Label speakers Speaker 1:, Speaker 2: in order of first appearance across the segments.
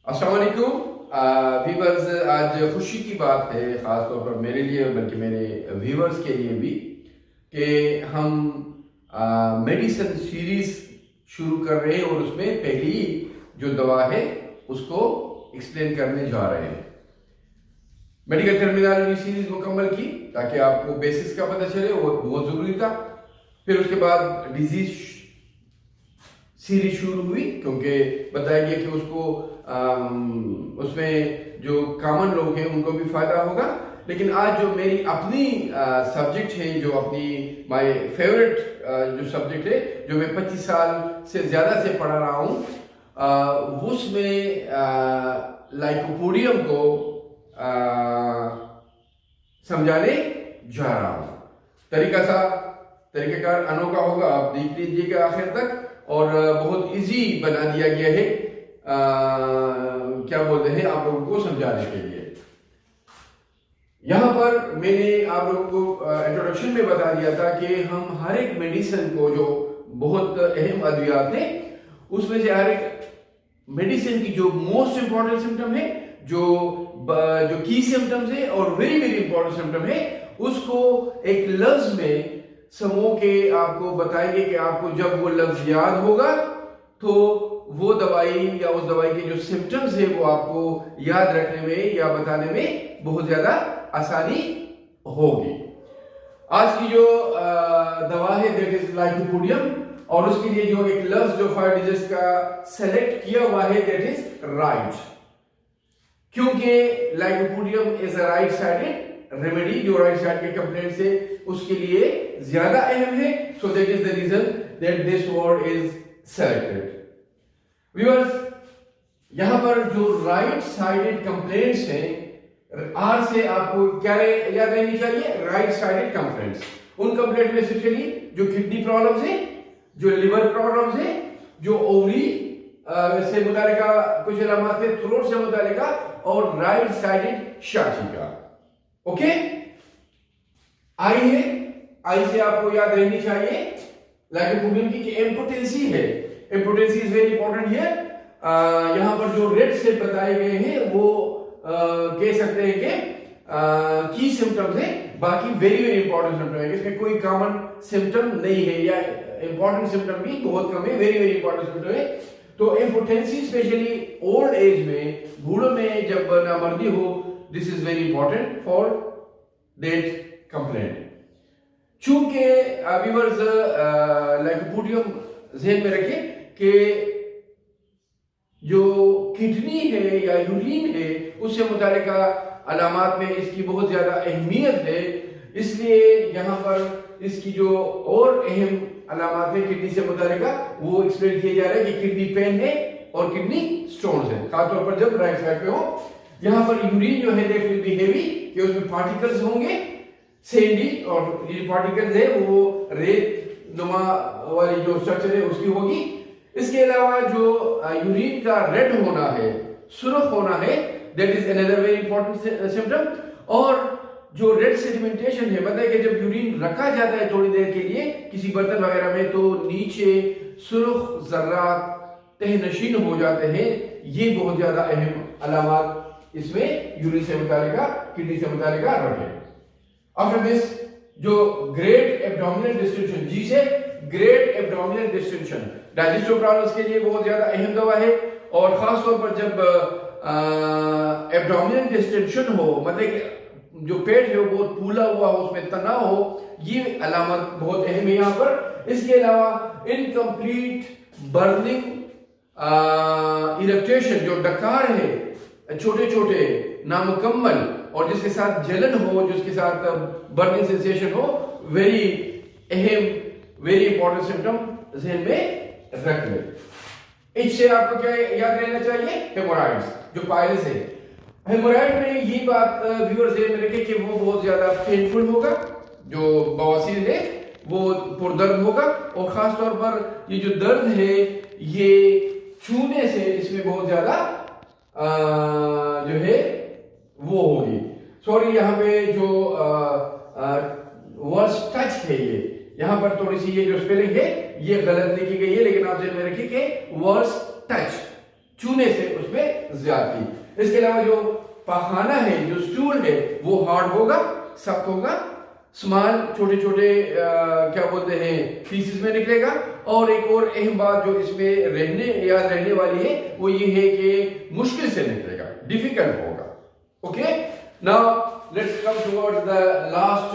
Speaker 1: अस्सलाम वालेकुम व्यूवर्स। आज खुशी की बात है ख़ास तौर पर मेरे लिए बल्कि मेरे व्यूवर्स के लिए भी कि हम मेडिसिन सीरीज़ शुरू कर रहे हैं और उसमें पहली जो दवा है उसको एक्सप्लेन करने जा रहे हैं। मेडिकल टर्मिनोलॉजी सीरीज मुकम्मल की ताकि आपको बेसिक्स का पता चले, वो बहुत ज़रूरी था। फिर उसके बाद डिजीज सीरीज शुरू हुई क्योंकि बताया गया कि उसको उसमें जो कॉमन लोग हैं उनको भी फायदा होगा। लेकिन आज जो मेरी अपनी सब्जेक्ट है, जो अपनी माय फेवरेट जो सब्जेक्ट है, जो मैं 25 साल से ज़्यादा से पढ़ा रहा हूँ, उसमें लाइकोपोडियम को समझाने जा रहा हूँ। तरीकाकार अनोखा होगा, आप देख लीजिएगा आखिर तक। और बहुत इजी बना दिया गया है क्या बोलते हैं आप लोगों को समझाने के लिए। यहां पर मैंने आप लोगों को इंट्रोडक्शन में बता दिया था कि हम हर एक मेडिसिन को, जो बहुत अहम अद्वियात है, उसमें से हर एक मेडिसिन की जो मोस्ट इंपॉर्टेंट सिम्टम है, जो की सिम्टम्स है और वेरी वेरी इंपॉर्टेंट सिम्टम है, उसको एक लफ्ज में समूह के आपको बताएंगे कि आपको जब वो लफ्ज याद होगा तो वो दवाई या उस दवाई के जो सिम्टम्स है वो आपको याद रखने में या बताने में बहुत ज्यादा आसानी होगी। आज की जो दवा है दैट इज लाइकोपोडियम, और उसके लिए जो एक लफ्ज जो 5 डिजिट्स का सेलेक्ट किया हुआ है दैट इज राइट, क्योंकि lycopodium is a right sided remedy, जो राइट साइड के कंप्लेंट से उसके लिए ज्यादा अहम है। So that is the reason that this word is selected. Viewers, यहां पर जो राइट साइडेड कंप्लेंट्स हैं, आर से आपको क्या याद रहनी चाहिए, राइट साइडेड कंप्लेंट्स। उन कंप्लेंट में स्पेशली जो किडनी प्रॉब्लम्स है, जो लिवर प्रॉब्लम्स है, जो ओवरी से मुतालिका कुछ अलामत है, थ्रोट से मुतालिका, और राइट साइडेड शाखिका। ओके, आई है, आई से आपको याद रहनी चाहिए लाइकोपोडियम की इम्पोटेंसी है। Impotency is very important here. यहां पर जो रेड से बताए गए हैं वो कह सकते हैं कि की सिम्टम्स है, बाकी वेरी वेरी इंपॉर्टेंट सिम्टम है। इसमें कोई कॉमन सिम्टम नहीं है या इंपॉर्टेंट सिम्टम भी बहुत कम है, वेरी वेरी इंपॉर्टेंट सिम्टम है। तो इम्पोटेंसी स्पेशली ओल्ड एज में, बूढ़ों में जब नामर्दी हो, this is very important for that complaint. चूंकि व्यूअर्स लाइकोपोडियम ज़हन में रखें कि जो किडनी है या यूरिन है, उससे मुतालिका अलामात में इसकी बहुत ज्यादा अहमियत है। इसलिए यहाँ पर इसकी जो और अहम अलामात है किडनी से मुतालिका, वो एक्सप्लेन किए जा रहे हैं कि किडनी पेन है और किडनी स्टोन्स है, खासतौर पर जब राइट साइड पे हो। यहाँ पर यूरिन जो है दैट विल बी हेवी, कि उसमें पार्टिकल्स होंगे सैंडी, और ये पार्टिकल्स है वो रेत नुमा वाली जो स्ट्रक्चर है उसकी होगी। इसके अलावा जो यूरिन का रेड होना है, सुर्ख होना है, that is another very important symptom. और जो रेड सेडिमेंटेशन है, मतलब कि जब यूरिन रखा जाता है थोड़ी देर के लिए किसी बर्तन वगैरह में, तो नीचे सुर्ख जर्रात तहनशीन हो जाते हैं। ये बहुत ज्यादा अहम अलामात इसमें यूरिन से मुतालिका, किडनी से मुतालिका रखे। आफ्टर दिस जो ग्रेट एब्डोमिनल डिस्टेंशन, जी से great abdominal distension, digestive problems के लिए बहुत ज्यादा अहम दवा है। और खास तौर पर जब एब्डोमिनल डिस्टेंशन हो, मतलब जो पेट है वो बहुत फूला हुआ हो, उसमें तनाव हो, ये अलामत बहुत अहम है यहाँ पर। इसके अलावा इनकम्प्लीट बर्निंग इरिटेशन, जो डकार है छोटे छोटे नामुकम्मल, और जिसके साथ जलन हो, जिसके साथ बर्निंग सेंसेशन हो, वेरी अहम वेरी इंपॉर्टेंट सिम्टम ज़हन में रख ले। इससे आपको क्या याद रहना चाहिए, हेमोराइड्स, जो पायल्स है। हेमोराइड में ये बात व्यूअर्स ध्यान में रखें कि वो बहुत ज्यादा पेनफुल होगा, जो बवासीर है वो पुरदर्द होगा, और खास तौर पर ये जो दर्द है ये छूने से इसमें बहुत ज्यादा जो है वो होगी। सॉरी, यहाँ पे जो वर्ड्स टच है, ये यहाँ पर थोड़ी सी ये जो स्पेलिंग है ये गलत लिखी गई है, लेकिन आप ध्यान में रखिए कि वर्ड्स टच, छूने से उसमें ज्यादती। इसके अलावा जो पाखाना है, जो स्टूल है, वो हार्ड होगा, सख्त होगा, स्मॉल छोटे छोटे क्या बोलते हैं पीसेस में निकलेगा। और एक और अहम बात जो इसमें याद रहने वाली है वो ये है कि मुश्किल से निकलेगा, डिफिकल्ट होगा। Okay, now let's come towards the last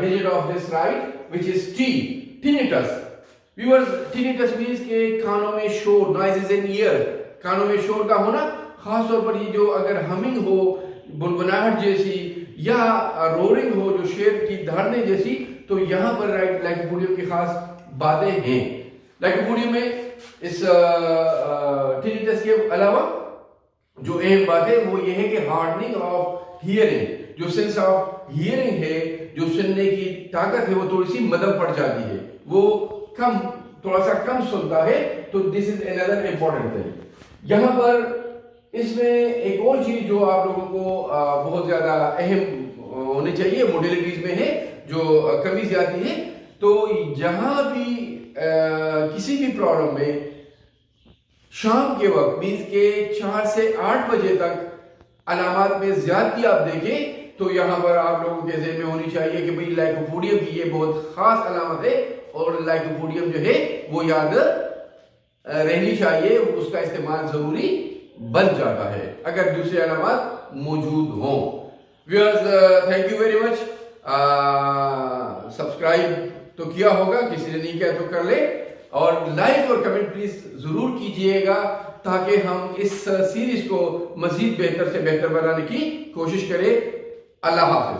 Speaker 1: digit of this right which is T, tinnitus. Viewers, tinnitus means के कानों में शोर, नॉइजेस इन ईयर, कानों में शोर का होना। खास तौर पर ये जो अगर हमिंग हो, बुनबुनाहट जैसी, या रोरिंग हो, जो शेर की दहाड़ने जैसी, तो यहां पर राइट लाइकोपोडियम की खास बातें हैं। लाइकोपोडियम में इस टिनिटस के अलावा जो अहम बात है वो ये है कि हार्डनिंग ऑफ हियरिंग, जो सेंस ऑफ हियरिंग है, जो सुनने की ताकत है, वो थोड़ी सी मदद पड़ जाती है, वो कम, थोड़ा सा कम सुनता है। तो this is another important thing. यहां पर इसमें एक और चीज जो आप लोगों को बहुत ज्यादा अहम होनी चाहिए, मोडिलिटीज में है जो कमी ज्यादा है। तो जहां भी किसी भी प्रॉब्लम में शाम के वक्त मीन्स के 4 से 8 बजे तक अलामात में ज्यादती आप देखें, तो यहां पर आप लोगों के ज़हन में होनी चाहिए कि भाई लाइकोपोडियम की ये बहुत खास अलामत है और लाइकोपोडियम जो है वो याद रहनी चाहिए, उसका इस्तेमाल जरूरी बन जाता है अगर दूसरे अलामत मौजूद हों। Viewers, thank you very much. Subscribe तो किया होगा, किसी ने नहीं किया तो कर ले, और लाइक और कमेंट प्लीज जरूर कीजिएगा ताकि हम इस सीरीज को मजीद बेहतर से बेहतर बनाने की कोशिश करें। अल्लाह हाफिज।